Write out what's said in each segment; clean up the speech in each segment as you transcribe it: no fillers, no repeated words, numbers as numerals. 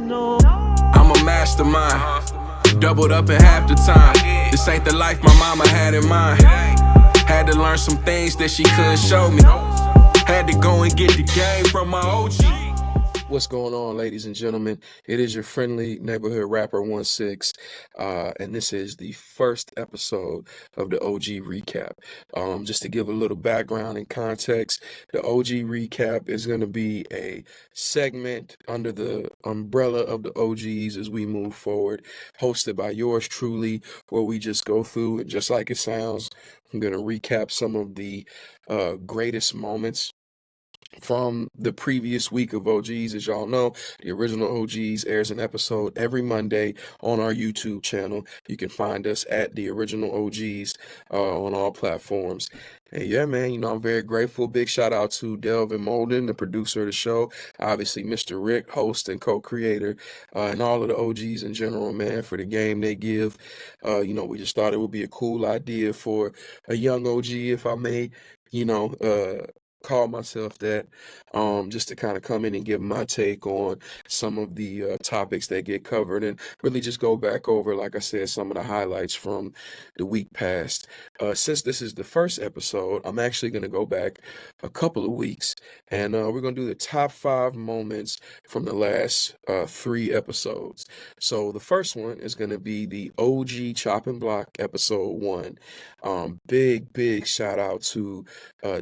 I'm a mastermind, doubled up in half the time. This ain't the life my mama had in mind. Had to learn some things that she couldn't show me. Had to go and get the game from my OG. What's going on, ladies and gentlemen? It is your friendly neighborhood rapper 16, and this is the first episode of the OG Recap. Just to give a little background and context, the OG Recap is going to be a segment under the umbrella of the OGs as we move forward, hosted by yours truly, where we just go through, and just like it sounds, I'm going to recap some of the greatest moments from the previous week of OGs. As y'all know, the original OGs airs an episode every Monday on our YouTube channel. You can find us at the original OGs on all platforms. And yeah, man, I'm very grateful. Big shout out to Delvin Molden, the producer of the show. Obviously, Mr. Rick, host and co-creator, and all of the OGs in general, man, for the game they give. We just thought it would be a cool idea for a young OG, if I may, call myself that, just to kind of come in and give my take on some of the topics that get covered, and really just go back over, like I said, some of the highlights from the week past. Since this is the first episode, I'm actually going to go back a couple of weeks, and we're going to do the top 5 moments from the last 3 episodes. So the first one is going to be the OG Chop and Block episode 1. Big shout out to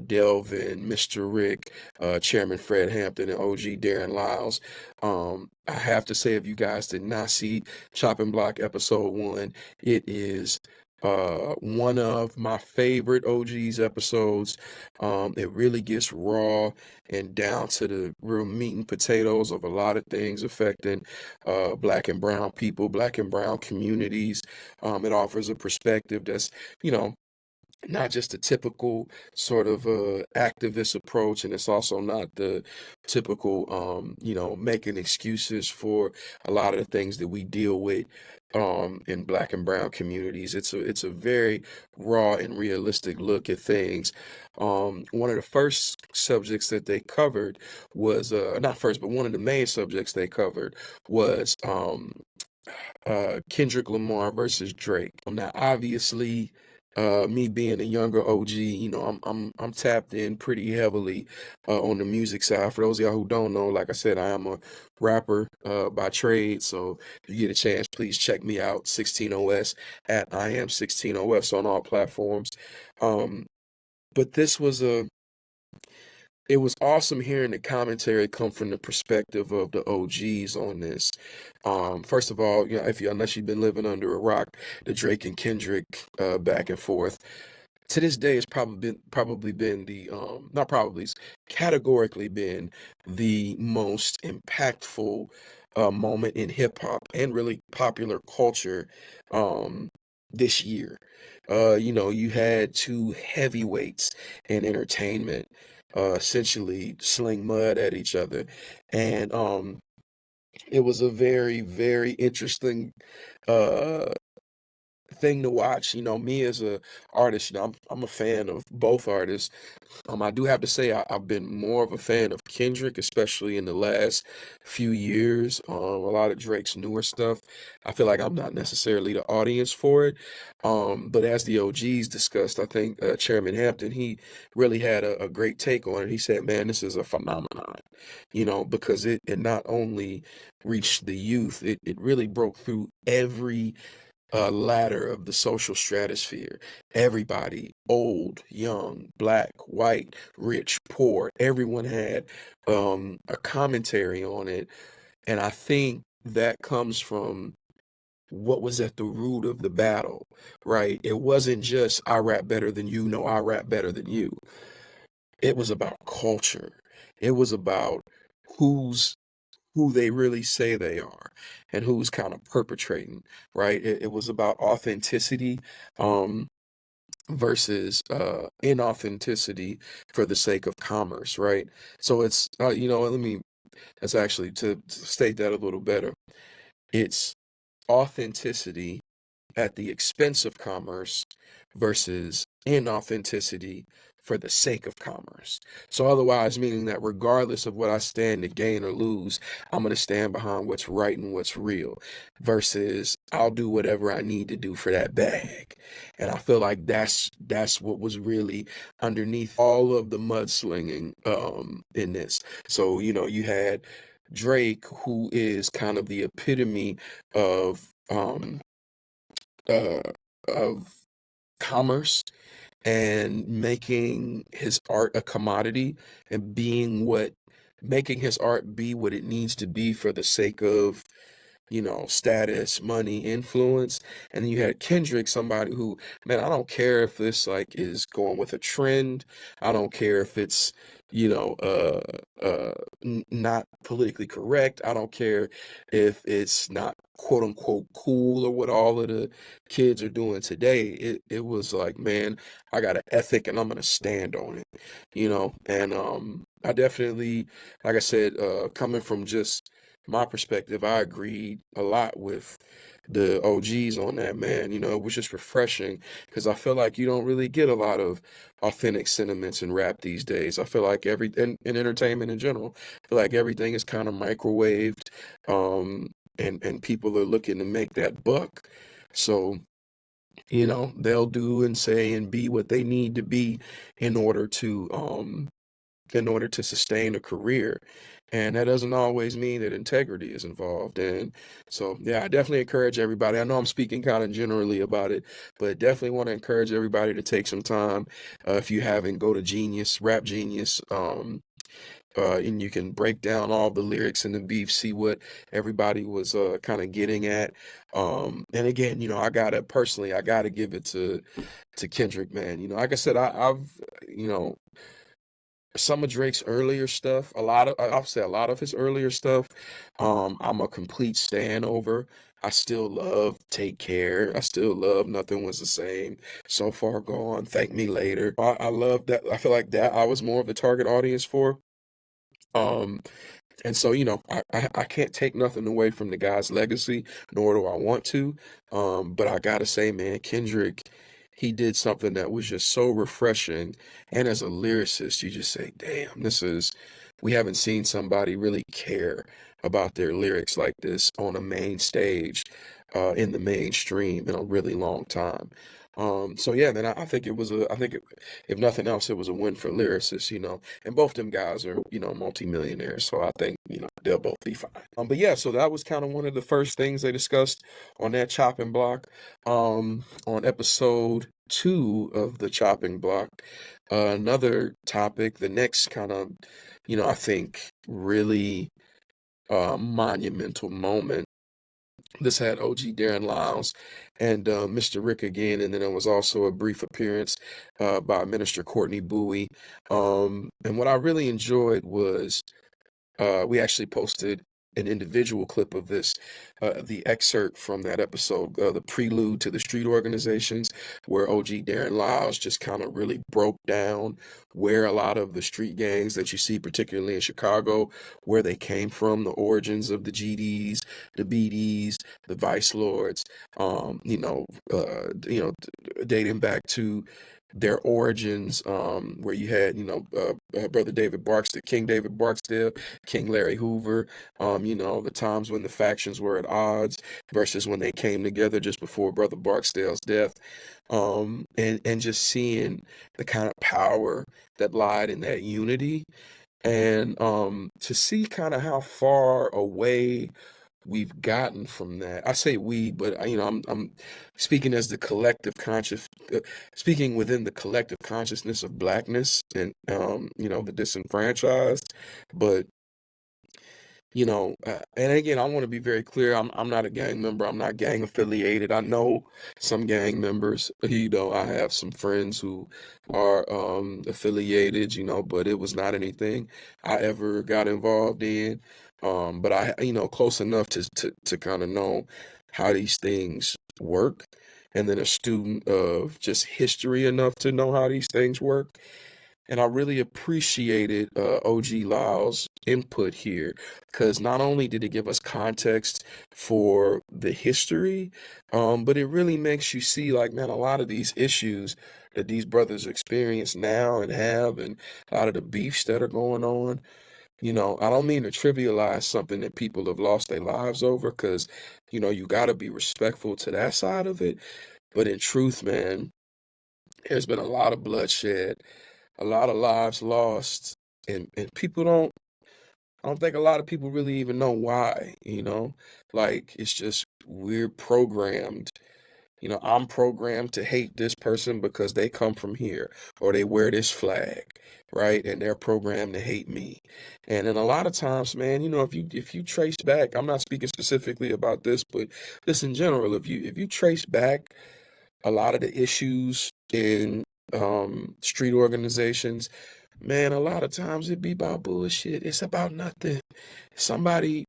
Delvin, Mr. Rick, Chairman Fred Hampton, and OG Darren Lyles. I have to say, if you guys did not see Chop and Block episode 1, it is one of my favorite OGs episodes. It really gets raw and down to the real meat and potatoes of a lot of things affecting Black and brown people, Black and brown communities. It offers a perspective that's, not just a typical sort of activist approach, and it's also not the typical, making excuses for a lot of the things that we deal with in Black and brown communities. It's a very raw and realistic look at things. One of the first subjects that they covered was not first, but one of the main subjects they covered was Kendrick Lamar versus Drake. Now, obviously, me being a younger OG, I'm tapped in pretty heavily on the music side. For those of y'all who don't know, like I said, I am a rapper by trade. So if you get a chance, please check me out, 16OS at I am 16OS on all platforms. But it was awesome hearing the commentary come from the perspective of the OGs on this. First of all, unless you've been living under a rock, the Drake and Kendrick back and forth to this day has probably been the not probably, it's categorically been the most impactful moment in hip hop and really popular culture this year. You had two heavyweights in entertainment essentially sling mud at each other, and it was a very, very interesting uh thing to watch. Me as a artist, I'm a fan of both artists. I do have to say I've been more of a fan of Kendrick, especially in the last few years. A lot of Drake's newer stuff, I feel like I'm not necessarily the audience for it. But as the OGs discussed, I think Chairman Hampton, he really had a great take on it. He said, man, this is a phenomenon, because it not only reached the youth, it really broke through every ladder of the social stratosphere. Everybody, old, young, Black, white, rich, poor, everyone had a commentary on it. And I think that comes from what was at the root of the battle, right? It wasn't just I rap better than you, no, I rap better than you. It was about culture. It was about who they really say they are and who's kind of perpetrating, right? It was about authenticity um, versus inauthenticity for the sake of commerce, right? So it's, that's actually to state that a little better. It's authenticity at the expense of commerce versus inauthenticity for the sake of commerce. So otherwise, meaning that regardless of what I stand to gain or lose, I'm going to stand behind what's right and what's real versus I'll do whatever I need to do for that bag. And I feel like that's what was really underneath all of the mudslinging in this. So, you had Drake, who is kind of the epitome of uh of commerce and making his art a commodity and making his art be what it needs to be for the sake of status, money, influence. And then you had Kendrick, somebody who, man, I don't care if this like is going with a trend. I don't care if it's, you know, not politically correct. I don't care if it's not quote unquote cool or what all of the kids are doing today. It was like, man, I got an ethic and I'm gonna stand on it, and I definitely, like I said, coming from just my perspective, I agreed a lot with the OGs on that, man. It was just refreshing because I feel like you don't really get a lot of authentic sentiments in rap these days. I feel like in entertainment in general, I feel like everything is kind of microwaved, and people are looking to make that buck. So, they'll do and say and be what they need to be in order to sustain a career. And that doesn't always mean that integrity is involved. And so, yeah, I definitely encourage everybody. I know I'm speaking kind of generally about it, but definitely want to encourage everybody to take some time. If you haven't, go to Genius, Rap Genius. And you can break down all the lyrics and the beef, see what everybody was kind of getting at. And again, I gotta give it to Kendrick, man. Like I said, I've some of Drake's earlier stuff, I'll say a lot of his earlier stuff, I'm a complete stan over. I still love Take Care. I still love Nothing Was the Same. So Far Gone, Thank Me Later. I love that. I feel like that I was more of the target audience for. Um, and so, I can't take nothing away from the guy's legacy, nor do I want to. But I gotta say, man, Kendrick, he did something that was just so refreshing. And as a lyricist, you just say, damn, we haven't seen somebody really care about their lyrics like this on a main stage, in the mainstream in a really long time. So yeah, then I think if nothing else, it was a win for lyricists, and both them guys are, multimillionaires. So I think, they'll both be fine. But yeah, so that was kind of one of the first things they discussed on that chopping block, on episode 2 of the chopping block. Another topic, the next kind of, I think really monumental moment. This had OG Darren Lyles and Mr. Rick again, and then there was also a brief appearance by Minister Courtney Bowie. And what I really enjoyed was we actually posted an individual clip of this, the excerpt from that episode, the prelude to the street organizations, where OG Darren Lyles just kind of really broke down where a lot of the street gangs that you see, particularly in Chicago, where they came from, the origins of the GDs, the BDs, the Vice Lords, dating back to their origins, where you had, Brother David Barksdale, King David Barksdale, King Larry Hoover, the times when the factions were at odds versus when they came together just before Brother Barksdale's death, and just seeing the kind of power that lied in that unity, and to see kind of how far away we've gotten from that. I say we, but I'm speaking as the speaking within the collective consciousness of blackness and the disenfranchised. But and again, I want to be very clear. I'm not a gang member. I'm not gang affiliated. I know some gang members. I have some friends who are affiliated. But it was not anything I ever got involved in. But I, close enough to kind of know how these things work, and then a student of just history enough to know how these things work. And I really appreciated OG Lyle's input here because not only did it give us context for the history, but it really makes you see, like, man, a lot of these issues that these brothers experience now and have, and a lot of the beefs that are going on. I don't mean to trivialize something that people have lost their lives over because, you got to be respectful to that side of it. But in truth, man, there's been a lot of bloodshed, a lot of lives lost, and I don't think a lot of people really even know why. Like, it's just we're programmed. I'm programmed to hate this person because they come from here or they wear this flag, right? And they're programmed to hate me. And then a lot of times, man, if you trace back, I'm not speaking specifically about this, but just in general, if you trace back a lot of the issues in street organizations, man, a lot of times it be about bullshit. It's about nothing. Somebody,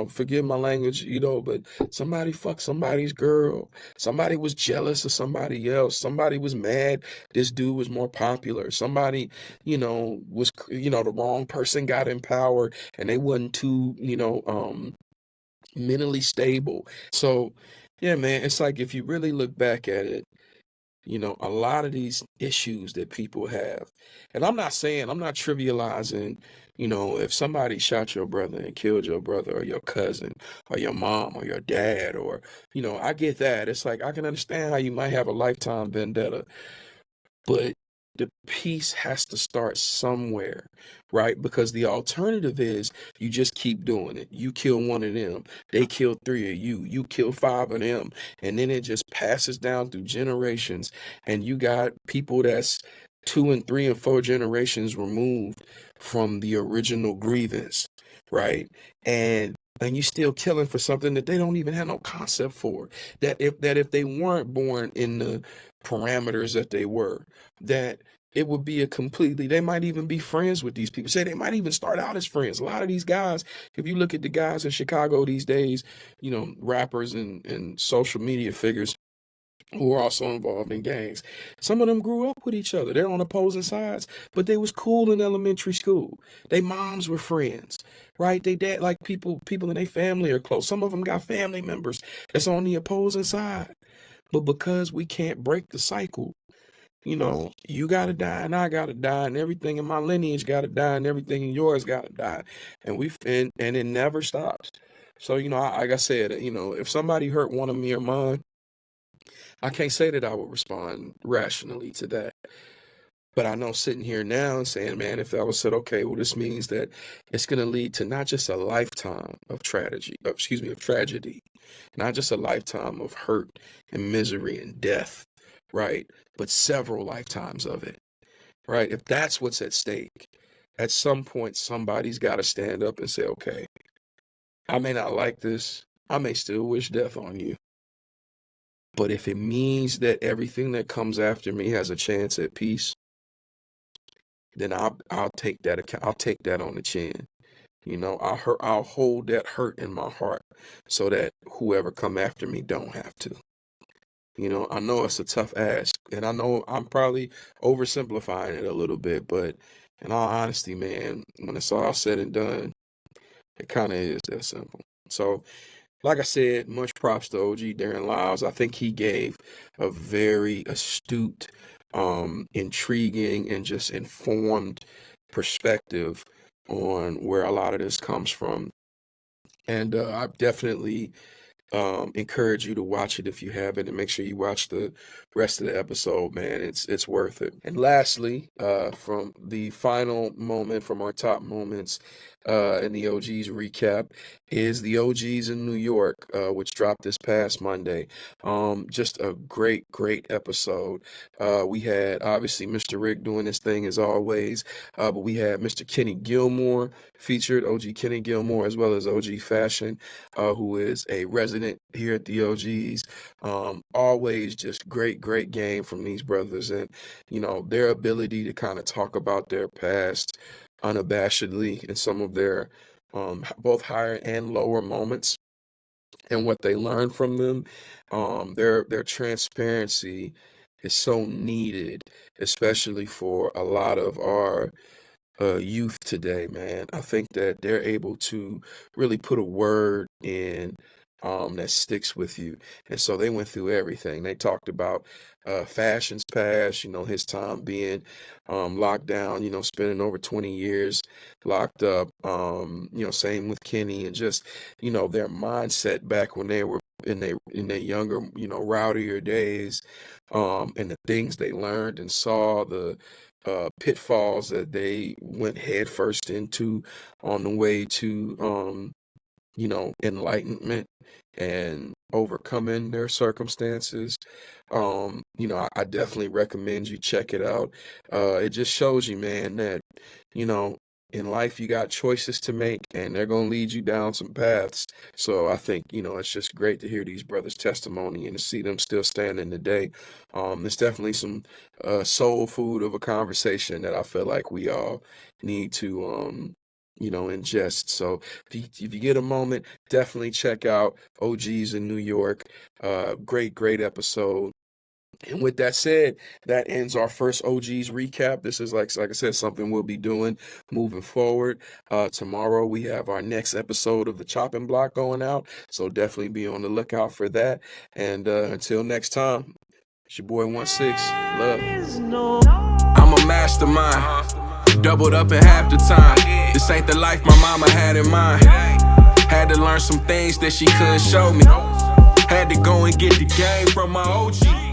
forgive my language, but somebody fucked somebody's girl. Somebody was jealous of somebody else. Somebody was mad this dude was more popular. Somebody, the wrong person got in power and they wasn't too, mentally stable. So, yeah, man, it's like if you really look back at it, a lot of these issues that people have, and I'm not trivializing, if somebody shot your brother and killed your brother or your cousin or your mom or your dad, or, I get that. It's like I can understand how you might have a lifetime vendetta, but the peace has to start somewhere, right? Because the alternative is you just keep doing it. You kill one of them, they kill three of you, you kill five of them, and then it just passes down through generations. And you got people that's two and three and four generations removed from the original grievance, right? And you still killing for something that they don't even have no concept for. That if they weren't born in the parameters that they were, that it would be they might even be friends with these people. Say they might even start out as friends. A lot of these guys, if you look at the guys in Chicago these days, rappers and social media figures who are also involved in gangs, some of them grew up with each other. They're on opposing sides, but they was cool in elementary school. They moms were friends, right? They dad, like people in their family are close. Some of them got family members that's on the opposing side. But because we can't break the cycle, you gotta die and I gotta die and everything in my lineage gotta die and everything in yours gotta die. And it never stops. So, like I said, if somebody hurt one of me or mine, I can't say that I would respond rationally to that. But I know sitting here now and saying, man, if I was said, okay, well, this means that it's gonna lead to not just a lifetime of tragedy, not just a lifetime of hurt and misery and death, right? But several lifetimes of it, right? If that's what's at stake, at some point, somebody's got to stand up and say, okay, I may not like this. I may still wish death on you. But if it means that everything that comes after me has a chance at peace, then I'll take that I'll take that on the chin. I'll hold that hurt in my heart so that whoever come after me don't have to. I know it's a tough ask, and I know I'm probably oversimplifying it a little bit, but in all honesty, man, when it's all said and done, it kind of is that simple. So, like I said, much props to OG Darren Lyles. I think he gave a very astute, intriguing, and just informed perspective on where a lot of this comes from. And I definitely encourage you to watch it if you haven't, and make sure you watch the rest of the episode, man. It's worth it. And lastly, from the final moment from our top moments in the OGs recap is the OGs in New York, which dropped this past Monday. Just a great episode. We had obviously Mr. Rick doing his thing as always, but we had Mr. Kenny Gilmore featured, OG Kenny Gilmore, as well as OG Fashion, who is a resident here at the OGs. Always just great game from these brothers, and their ability to kind of talk about their past unabashedly in some of their both higher and lower moments and what they learned from them. Their transparency is so needed, especially for a lot of our youth today, man. I think that they're able to really put a word in that sticks with you. And so they went through everything. They talked about Fashion's past, his time being locked down, spending over 20 years locked up. Same with Kenny and just, their mindset back when they were in their younger, rowdier days, and the things they learned and saw, the pitfalls that they went headfirst into on the way to enlightenment and overcoming their circumstances. I definitely recommend you check it out. It just shows you, man, that, you know, in life you got choices to make and they're going to lead you down some paths. So I think, it's just great to hear these brothers' testimony and to see them still standing today. It's definitely some soul food of a conversation that I feel like we all need to ingest. So if you get a moment, definitely check out OGs in New York. Great episode. And with that said, that ends our first OGs recap. This is like I said, something we'll be doing moving forward. Tomorrow we have our next episode of the chopping block going out, so definitely be on the lookout for that. And until next time, it's your boy 16. Love. I'm a mastermind, doubled up in half the time. This ain't the life my mama had in mind. Had to learn some things that she couldn't show me. Had to go and get the game from my OG.